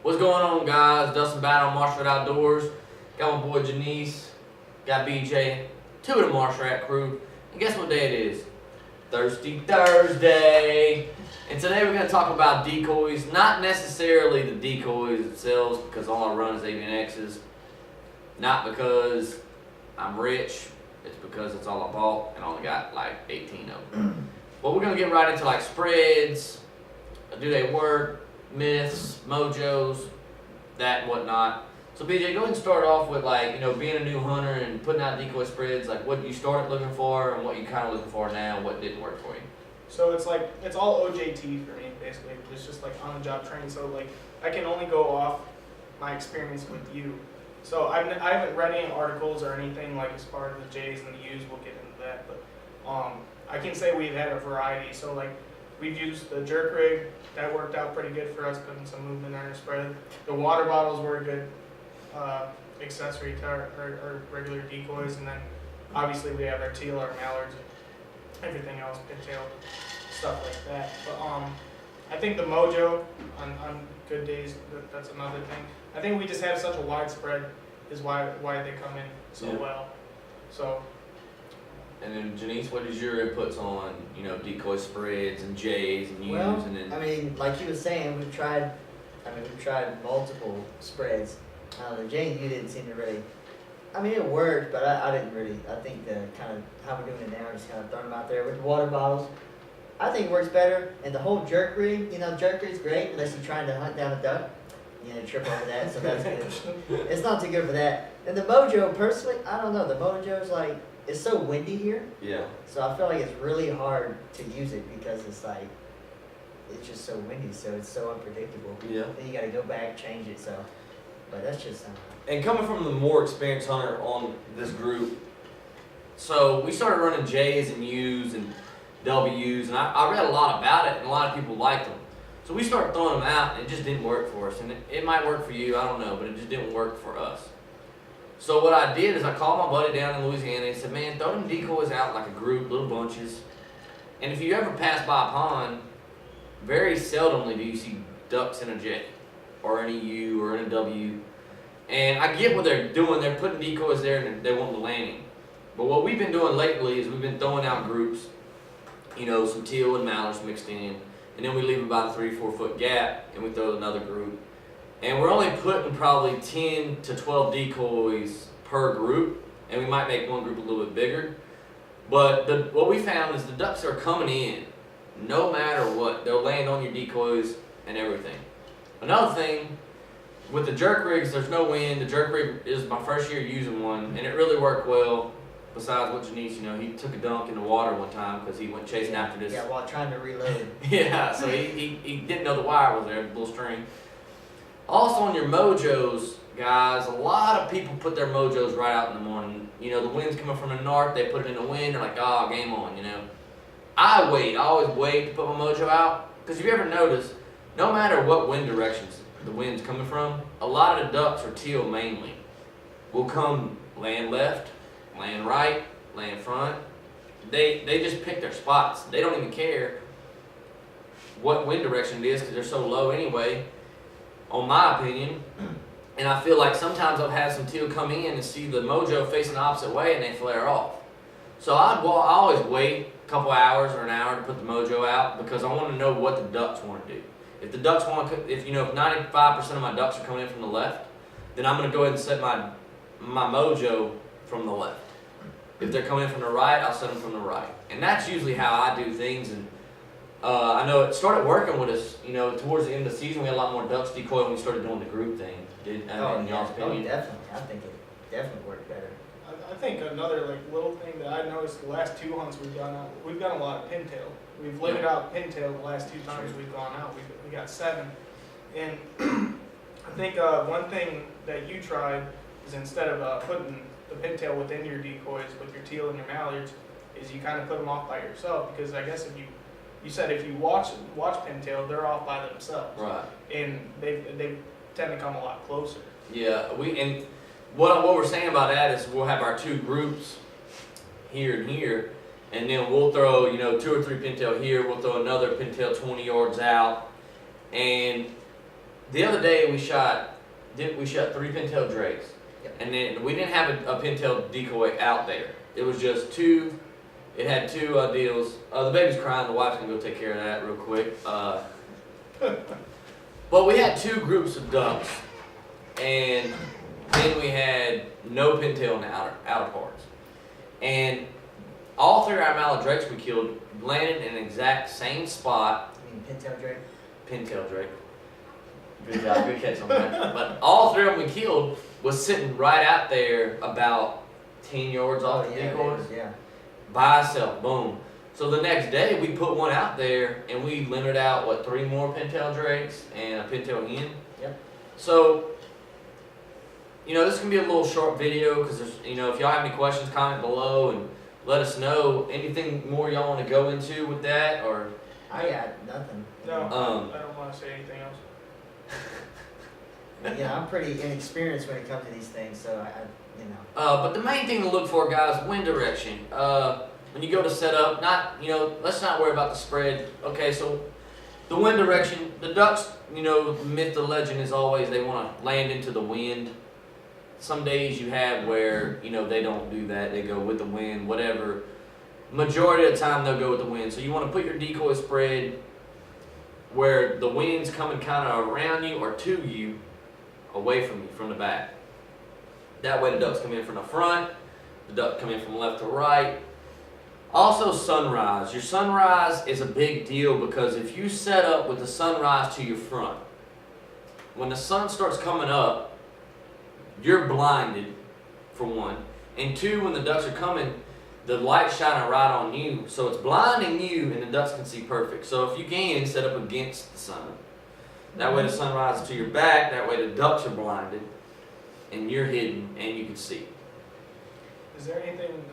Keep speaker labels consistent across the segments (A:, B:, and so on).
A: What's going on, guys? Dustin Battle, MarshRat Outdoors. Got my boy Janice, got BJ, two of the MarshRat crew. And guess what day it is? Thirsty Thursday. And today we're going to talk about decoys. Not necessarily the decoys themselves, because all I run is AVNXs. Not because I'm rich. It's because it's all I bought and I only got like 18 of them. But we're going to get right into like spreads. Do they work? Myths, mojos, that and whatnot. So BJ, go ahead and start off with like, being a new hunter and putting out decoy spreads, like what you started looking for and what you kind of looking for now, what didn't work for you.
B: So it's all OJT for me, basically. It's just like on-the-job training. So like I can only go off my experience with you. So I haven't read any articles or anything like as far as the J's and the U's. We'll get into that, but I can say we've had a variety. So like we've used the jerk rig. That worked out pretty good for us, putting some movement on our spread. The water bottles were a good accessory to our regular decoys, and then obviously we have our teal, our mallards, and everything else, pintail, stuff like that. But I think the mojo on good days, that's another thing. I think we just have such a wide spread is why they come in so well. So.
A: And then Janice, what is your inputs on, decoy spreads and J's and U's?
C: Well,
A: and then
C: I mean, like you were saying, we've tried multiple spreads. The J and U didn't seem to really, it worked, but I didn't really, I think the kind of, how we're doing it now, just kind of throwing them out there with the water bottles, I think it works better. And the whole jerk rig, jerk rig's great, unless you're trying to hunt down a duck, trip over that, so that's good. It's not too good for that. And the mojo, personally, I don't know, the mojo's like, it's so windy here.
A: Yeah.
C: So I feel like it's really hard to use it because it's just so windy, so it's so unpredictable.
A: Yeah.
C: Then you got to go back, change it. So, but that's just.
A: And coming from the more experienced hunter on this group, so we started running J's and U's and W's, and I read a lot about it, and a lot of people liked them. So we started throwing them out, and it just didn't work for us. And it might work for you, I don't know, but it just didn't work for us. So what I did is I called my buddy down in Louisiana and said, man, throw them decoys out like a group, little bunches. And if you ever pass by a pond, very seldomly do you see ducks in a J or in a U or in a W. And I get what they're doing. They're putting decoys there and they want the landing. But what we've been doing lately is we've been throwing out groups, some teal and mallards mixed in. And then we leave about a 3-4 foot gap and we throw another group. And we're only putting probably 10 to 12 decoys per group, and we might make one group a little bit bigger. But what we found is the ducks are coming in, no matter what. They'll land on your decoys and everything. Another thing, with the jerk rigs, there's no wind. The jerk rig is my first year using one, and it really worked well. Besides what Janice, he took a dunk in the water one time because he went chasing after this.
C: Yeah, while trying to reload.
A: Yeah, so he didn't know the wire was there, the little string. Also on your mojos, guys, a lot of people put their mojos right out in the morning. The wind's coming from the north, they put it in the wind, they're like, oh, game on, I always wait to put my mojo out, because if you ever notice, no matter what wind directions the wind's coming from, a lot of the ducks, or teal mainly, will come land left, land right, land front. They just pick their spots. They don't even care what wind direction it is, because they're so low anyway. On my opinion, and I feel like sometimes I've had some teal come in and see the mojo facing the opposite way and they flare off. So I always wait a couple hours or an hour to put the mojo out because I want to know what the ducks want to do. If the ducks if 95% of my ducks are coming in from the left, then I'm going to go ahead and set my mojo from the left. If they're coming in from the right, I'll set them from the right. And that's usually how I do things. And I know it started working with us, towards the end of the season, we had a lot more ducks decoy when we started doing the group thing. In y'all's opinion?
C: Oh, definitely. I think it definitely worked better.
B: I think another little thing that I noticed the last two hunts we've done a lot of pintail. We've limited out pintail the last two times we've gone out. We got 7. And I think one thing that you tried is instead of putting the pintail within your decoys with your teal and your mallards, is you kind of put them off by yourself, because I guess you said if you watch pintail, they're off by themselves.
A: Right.
B: And they tend to come a lot closer.
A: Yeah, and what we're saying about that is we'll have our two groups here and here, and then we'll throw 2 or 3 pintail here. We'll throw another pintail 20 yards out, and the other day we shot 3 pintail drakes,
C: Yep.
A: and then we didn't have a pintail decoy out there. It was just 2. It had 2 deals. The baby's crying. The wife's gonna go take care of that real quick. But we had 2 groups of ducks, and then we had no pintail in the outer parts. And all 3 of our mallard drakes we killed landed in the exact same spot.
C: I mean, pintail drake.
A: Pintail drake. Good job, good catch on that. But all 3 of them we killed was sitting right out there about 10 yards off the decoys.
C: Yeah.
A: By itself, boom. So the next day we put one out there and we limited out 3 more pintail drakes and a pintail hen.
C: Yep.
A: So, this can be a little short video because there's, if y'all have any questions, comment below and let us know. Anything more y'all want to go into with that, or?
C: I got nothing.
B: No, I don't want to say anything else.
C: I'm pretty inexperienced when it comes to these things, so
A: But the main thing to look for, guys, wind direction. When you go to set up, let's not worry about the spread. Okay, so the wind direction, the ducks, the myth, the legend is always they want to land into the wind. Some days you have where, they don't do that. They go with the wind, whatever. Majority of the time they'll go with the wind. So you want to put your decoy spread where the wind's coming kind of around you or to you, away from you, from the back. That way the ducks come in from the front, the ducks come in from left to right. Also sunrise. Your sunrise is a big deal because if you set up with the sunrise to your front, when the sun starts coming up, you're blinded, for one. And 2, when the ducks are coming, the light's shining right on you, so it's blinding you and the ducks can see perfect. So if you can, set up against the sun. That way the sun rises to your back, that way the ducks are blinded and you're hidden and you can see.
B: Is there anything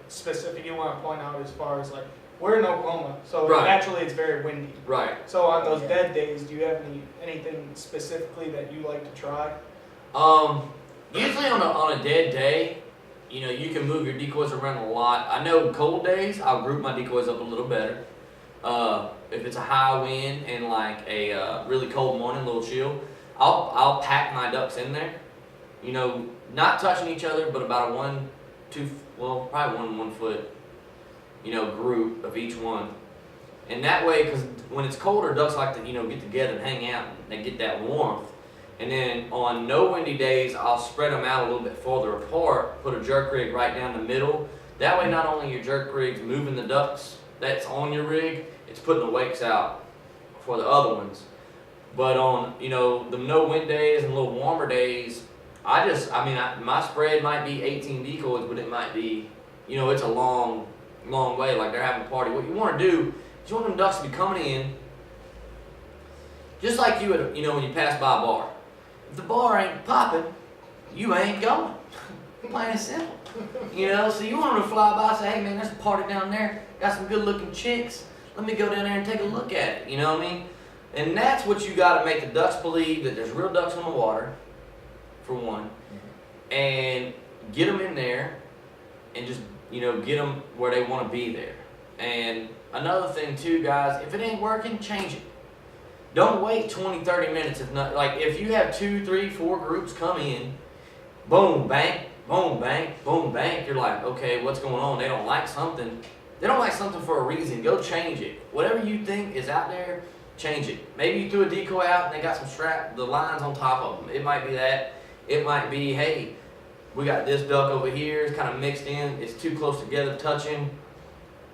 B: specific you want to point out as far as we're in Oklahoma, so
A: Right.
B: naturally it's very windy.
A: Right.
B: So on those dead days, do you have anything specifically that you like to try?
A: Usually on a dead day, you can move your decoys around a lot. I know cold days, I'll group my decoys up a little better. If it's a high wind and a really cold morning, a little chill, I'll pack my ducks in there. Not touching each other, but about probably 1 foot, group of each one. And that way, because when it's colder, ducks like to, get together and hang out and they get that warmth. And then on no windy days, I'll spread them out a little bit further apart, put a jerk rig right down the middle. That way, not only your jerk rig's moving the ducks that's on your rig, it's putting the wakes out for the other ones. But on, the no wind days and a little warmer days, my spread might be 18 decoys, but it might be, it's a long way, like they're having a party. What you want to do is you want them ducks to be coming in, just like you would, when you pass by a bar. If the bar ain't popping, you ain't going. Plain and simple. So you want them to fly by and say, hey man, there's a party down there, got some good looking chicks. Let me go down there and take a look at it, you know what I mean? And that's what you got to make the ducks believe, that there's real ducks on the water, for one, and get them in there and just, get them where they want to be there. And another thing too, guys, if it ain't working, change it. Don't wait 20, 30 minutes. If you have 2, 3, 4 groups come in, boom, bang, boom, bang, boom, bang, you're like, okay, what's going on? They don't like something. They don't like something for a reason. Go change it. Whatever you think is out there, change it. Maybe you threw a decoy out and they got the lines on top of them. It might be that. It might be, hey, we got this duck over here. It's kind of mixed in. It's too close together, touching.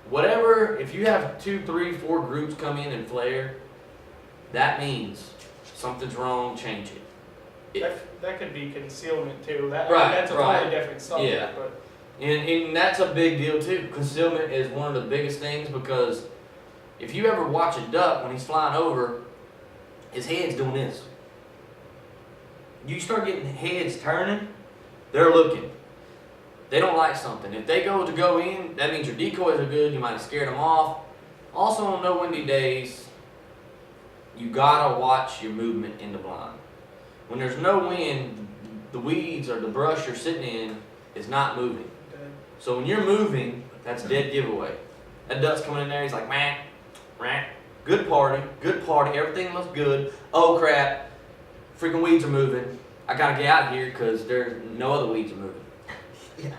A: Whatever, if you have 2, 3, 4 groups come in and flare, that means something's wrong, change it.
B: That could be concealment too. That's a
A: Right.
B: totally different subject.
A: Yeah.
B: But
A: And that's a big deal too. Concealment is one of the biggest things, because if you ever watch a duck when he's flying over, his head's doing this. You start getting heads turning, they're looking. They don't like something. If they go in, that means your decoys are good, you might have scared them off. Also on no windy days, you gotta watch your movement in the blind. When there's no wind, the weeds or the brush you're sitting in is not moving. So when you're moving, that's a dead giveaway. That duck's coming in there, he's like, man, good party, everything looks good. Oh crap, freaking weeds are moving. I gotta get out of here because there's no other weeds are moving.
C: Yeah.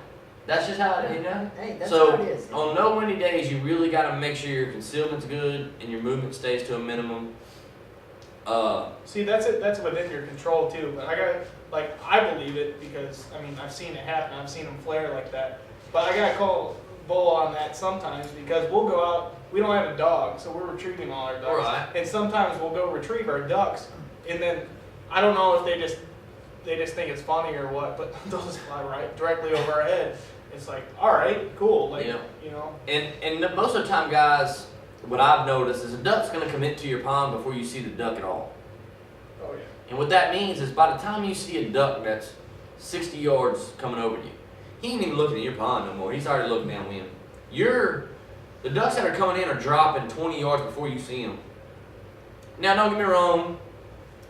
A: That's just how it,
C: Hey, that's
A: So,
C: how it is.
A: on no windy days, you really gotta make sure your concealment's good and your movement stays to a minimum.
B: See, that's within your control too. But I believe it because I mean I've seen it happen. I've seen them flare like that. But I gotta call bull on that sometimes because we'll go out. We don't have a dog, so we're retrieving all our ducks.
A: Right.
B: And sometimes we'll go retrieve our ducks, and then I don't know if they just think it's funny or what, but they'll just fly right directly over our head. It's like, all right, cool, like
A: Yeah.
B: you know.
A: And most of the time, guys, what I've noticed is a duck's gonna come into your pond before you see the duck at all.
B: Oh yeah.
A: And what that means is by the time you see a duck that's 60 yards coming over you, he ain't even looking at your pond no more. He's already looking downwind. The ducks that are coming in are dropping 20 yards before you see them. Now, don't get me wrong.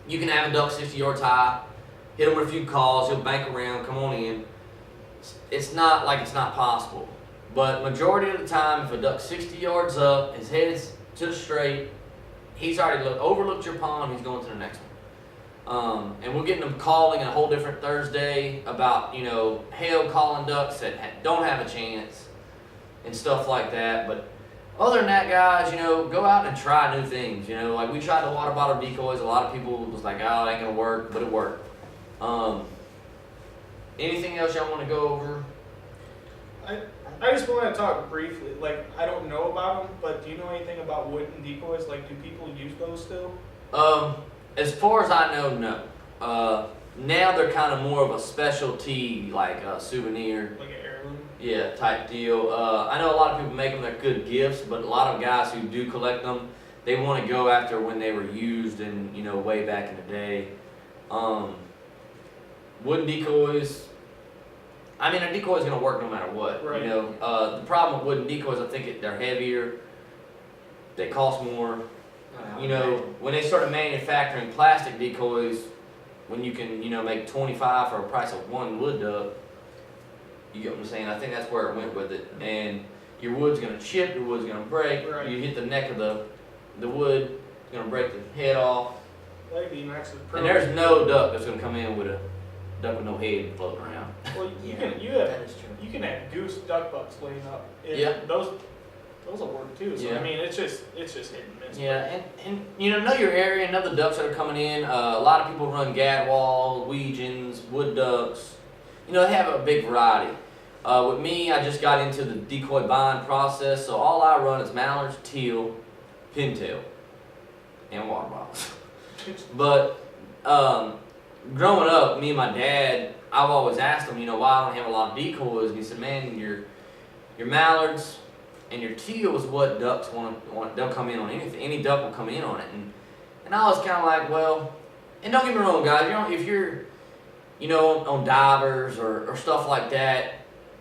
A: You can have a duck 60 yards high, hit him with a few calls, he'll bank around, come on in. It's not like it's not possible. But majority of the time, if a duck's 60 yards up, his head is to the straight, he's already overlooked your pond, he's going to the next one. And we're getting them calling a whole different Thursday about, hail calling ducks that don't have a chance and stuff like that. But other than that, guys, go out and try new things. Like we tried the water bottle decoys. A lot of people was like, oh, it ain't gonna work, but it worked. Anything else y'all want to go over?
B: I just want to talk briefly. Like I don't know about them, but do you know anything about wooden decoys? Like, do people use those still?
A: As far as I know, no. Now they're kind of more of a specialty, like a souvenir.
B: Like an heirloom?
A: Yeah, type deal. I know a lot of people make them, they're good gifts, but a lot of guys who do collect them, they want to go after when they were used and, way back in the day. Wooden decoys, a decoy is going to work no matter what.
B: Right.
A: The problem with wooden decoys, I think they're heavier, they cost more. When they started manufacturing plastic decoys, when you can, make 25 for the price of one wood duck, you get what I'm saying? I think that's where it went with it. And your wood's gonna chip, your wood's gonna break.
B: Right.
A: You hit the neck of the wood, it's gonna break the head off.
B: That'd be nice.
A: And there's no duck that's gonna come in with a duck with no head floating around.
B: Well,
C: that is true.
B: you can have goose duck bucks laying up.
A: Yeah.
B: Those will work too. So
A: Yeah.
B: I mean, it's just hit and miss.
A: Yeah, and know your area, know the ducks that are coming in. A lot of people run gadwall, Weegians, wood ducks. They have a big variety. With me, I just got into the decoy buying process, so all I run is mallards, teal, pintail, and water bottles. But growing up, me and my dad, I've always asked him, why I don't have a lot of decoys, and he said, man, your mallards and your teal is what ducks want. They'll come in on anything. Any duck will come in on it, and I was kind of like, well, and don't get me wrong, guys. If you're, on divers or stuff like that,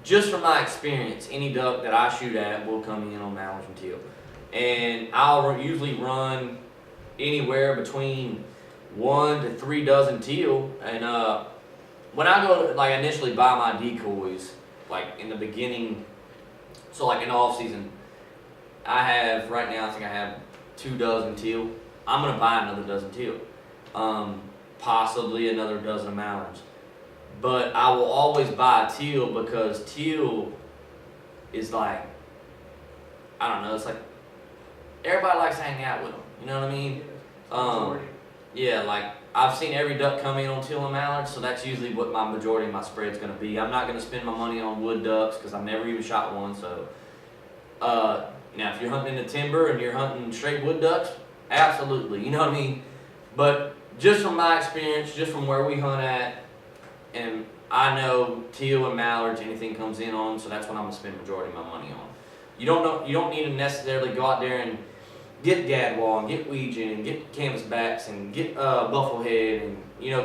A: just from my experience, any duck that I shoot at will come in on mallards and teal, and I'll usually run anywhere between 1 to 3 dozen teal. And when I go to, initially buy my decoys, in the beginning. So in the off season, right now I think I have 2 dozen teal. I'm gonna buy another dozen teal, possibly another dozen of mallards. But I will always buy teal because teal is I don't know, it's like everybody likes to hang out with them. You know what I mean? Yeah, I've seen every duck come in on teal and mallards, so that's usually what my majority of my spread's gonna be. I'm not gonna spend my money on wood ducks because I've never even shot one. So, now if you're hunting in the timber and you're hunting straight wood ducks, absolutely, you know what I mean. But just from my experience, just from where we hunt at, and I know teal and mallards, anything comes in on, so that's what I'm gonna spend majority of my money on. You don't need to necessarily go out there and get gadwall and get Weegian and get canvasbacks and get bufflehead and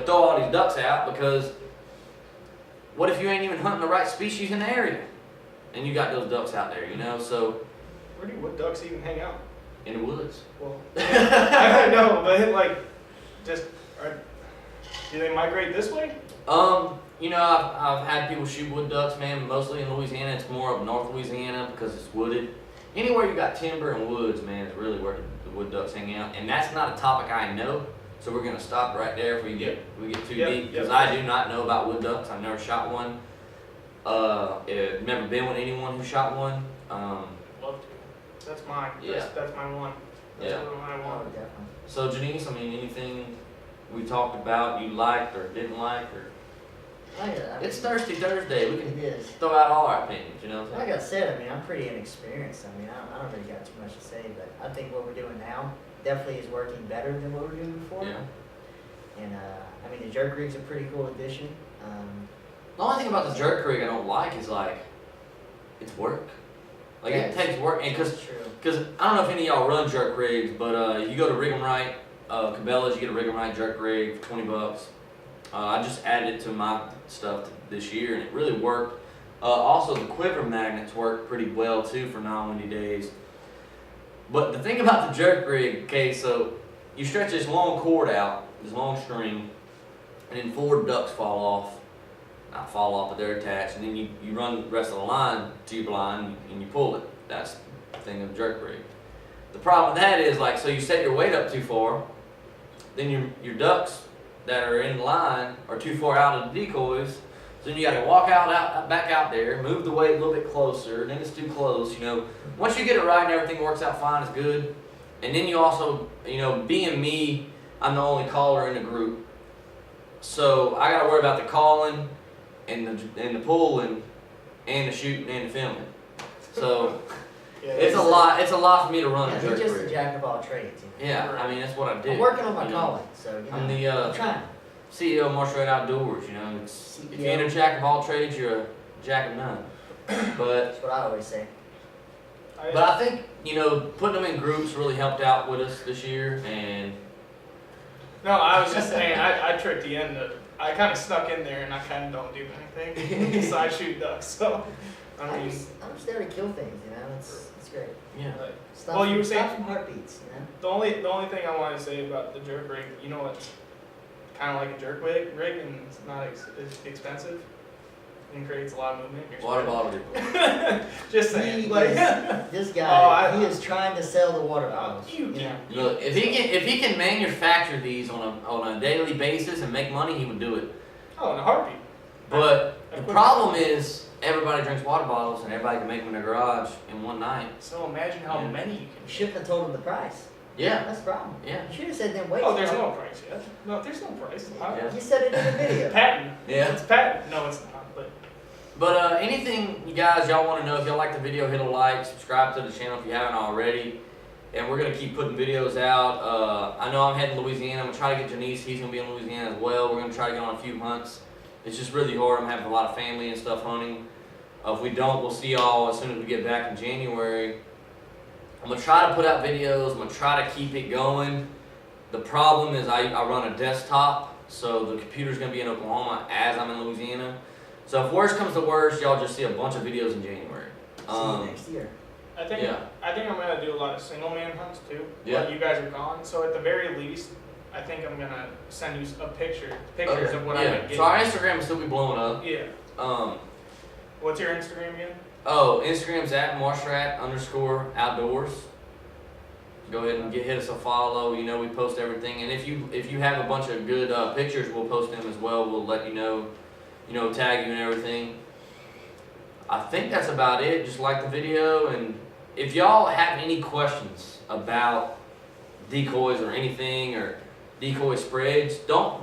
A: throw all these ducks out, because what if you ain't even hunting the right species in the area and you got those ducks out there, so
B: Where do wood ducks even hang out?
A: in the woods.
B: Well, I know, but do they migrate this way?
A: I've had people shoot wood ducks, man, mostly in Louisiana. It's more up north Louisiana because it's wooded. Anywhere you got timber and woods, man, is really where the wood ducks hang out. And that's not a topic I know, So we're gonna stop right there if we get too
B: Yep,
A: deep, because
B: yep.
A: I do not know about wood ducks. I've never shot one. I've never been with anyone who shot one.
B: Love to. That's mine.
A: Yeah.
B: That's my one. That's
A: Yeah.
B: the one I
C: Oh,
B: want.
C: definitely.
A: So Janice, I mean, anything we talked about you liked or didn't like, or
C: I mean,
A: it's Thirsty Thursday. We
C: It
A: can
C: is.
A: throw out all our opinions, you know.
C: Like I said, I mean, I'm pretty inexperienced. I mean, I don't really got too much to say, but I think what we're doing now definitely is working better than what we were doing before.
A: Yeah.
C: And I mean, the jerk rig's a pretty cool addition.
A: The only thing about the jerk rig I don't like is like, it's work. Like it takes work, and
C: That's true.
A: because I don't know if any of y'all run jerk rigs, but you go to Rig 'em Right, Cabela's, you get a Rig 'em Right jerk rig for $20. I just added it to my stuff this year, and it really worked. Also, the quiver magnets work pretty well too for non-windy days. But the thing about the jerk rig, okay, so you stretch this long cord out, this long string, and then 4 ducks fall off. Not fall off, but they're attached, and then you run the rest of the line to your blind and you pull it. That's the thing of the jerk rig. The problem with that is, like, so you set your weight up too far, then your ducks that are in line are too far out of the decoys, so then you gotta walk back out there, move the weight a little bit closer, then it's too close, you know. Once you get it right and everything works out fine, it's good. And then you also, you know, being me, I'm the only caller in the group, so I gotta worry about the calling and the pulling and the shooting and the filming. So
B: Yeah,
A: it's a lot. It's a lot for me to run
C: Yeah,
A: a
C: he's
A: jerk
C: just a
A: rig.
C: jack of all trades. You know?
A: Yeah, I mean that's what I do.
C: I'm working on my
A: you know.
C: calling, so you know,
A: I'm the
C: I'm trying.
A: CEO of MarshRat OutDoors. You know, if you
C: CEO.
A: ain't a jack of all trades, you're a jack of none. But
C: That's what I always say.
A: I think, you know, putting them in groups really helped out with us this year, and
B: No, I was just saying, I tricked you into. I kind of snuck in there and I kind of don't do anything besides shoot ducks. So, I
C: I'm
B: mean,
C: just there to kill things, you know. It's great.
A: yeah.
B: like,
C: Stop,
B: Well, you were
C: stop
B: saying-
C: some heartbeats, you know.
B: the only thing I want to say about the jerk rig, you know, it's kind of like a jerk rig and it's not it's expensive and creates a lot of movement. in your
A: Water
B: spread.
A: bottle.
B: Just saying,
C: He
B: like,
C: is- This
B: Oh,
C: guy, he is trying to sell the water bottles.
B: you
C: know.
B: can.
A: Look, if he can manufacture these on a daily basis and make money, he would do it.
B: Oh, in a heartbeat.
A: But the problem is everybody drinks water bottles and everybody can make them in their garage in one night.
B: So imagine how
A: Yeah.
B: many you
C: You
B: can.
C: shouldn't have told him the price.
A: Yeah.
C: That's the problem.
A: Yeah.
C: You should have said then wait.
B: Oh, there's no price yet. No, there's no price.
A: Yeah.
C: You said it in the video.
B: Patent.
A: Yeah.
B: It's patent. No, it's not. But
A: But anything you guys y'all want to know, if y'all like the video, hit a like, subscribe to the channel if you haven't already. And we're gonna keep putting videos out. I know I'm heading to Louisiana. I'm gonna try to get Janice. He's gonna be in Louisiana as well. We're gonna try to get on a few hunts. It's just really hard. I'm having a lot of family and stuff hunting. If we don't, we'll see y'all as soon as we get back in January. I'm gonna try to put out videos. I'm gonna try to keep it going. The problem is I run a desktop, so the computer's gonna be in Oklahoma as I'm in Louisiana. So if worst comes to worst, y'all just see a bunch of videos in January.
C: See you next year.
B: I think
A: Yeah.
B: I'm gonna do a lot of single man hunts too.
A: Yeah.
B: While you guys are gone. So at the very least, I think I'm gonna send you pictures
A: Okay.
B: of what I
A: Yeah.
B: might get.
A: So our Instagram will still be blowing up.
B: Yeah. What's your Instagram again?
A: Instagram's at MarshRat_outdoors. Go ahead and hit us a follow. You know, we post everything, and if you have a bunch of good pictures, we'll post them as well. We'll let you know, tag you and everything. I think that's about it. Just like the video, and if y'all have any questions about decoys or anything or decoy spreads, don't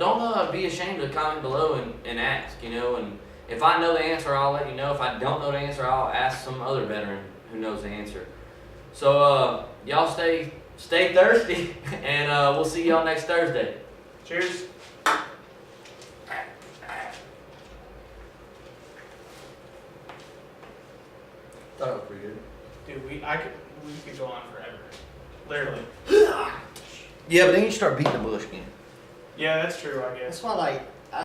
A: be ashamed to comment below and ask. And if I know the answer, I'll let you know. If I don't know the answer, I'll ask some other veteran who knows the answer. So y'all stay thirsty, and we'll see y'all next Thursday.
B: Cheers.
A: Thought it was pretty good.
B: Dude, we could go on forever. Literally.
A: Yeah, but then you start beating the bush again.
B: Yeah, that's true, I guess.
C: That's why, like,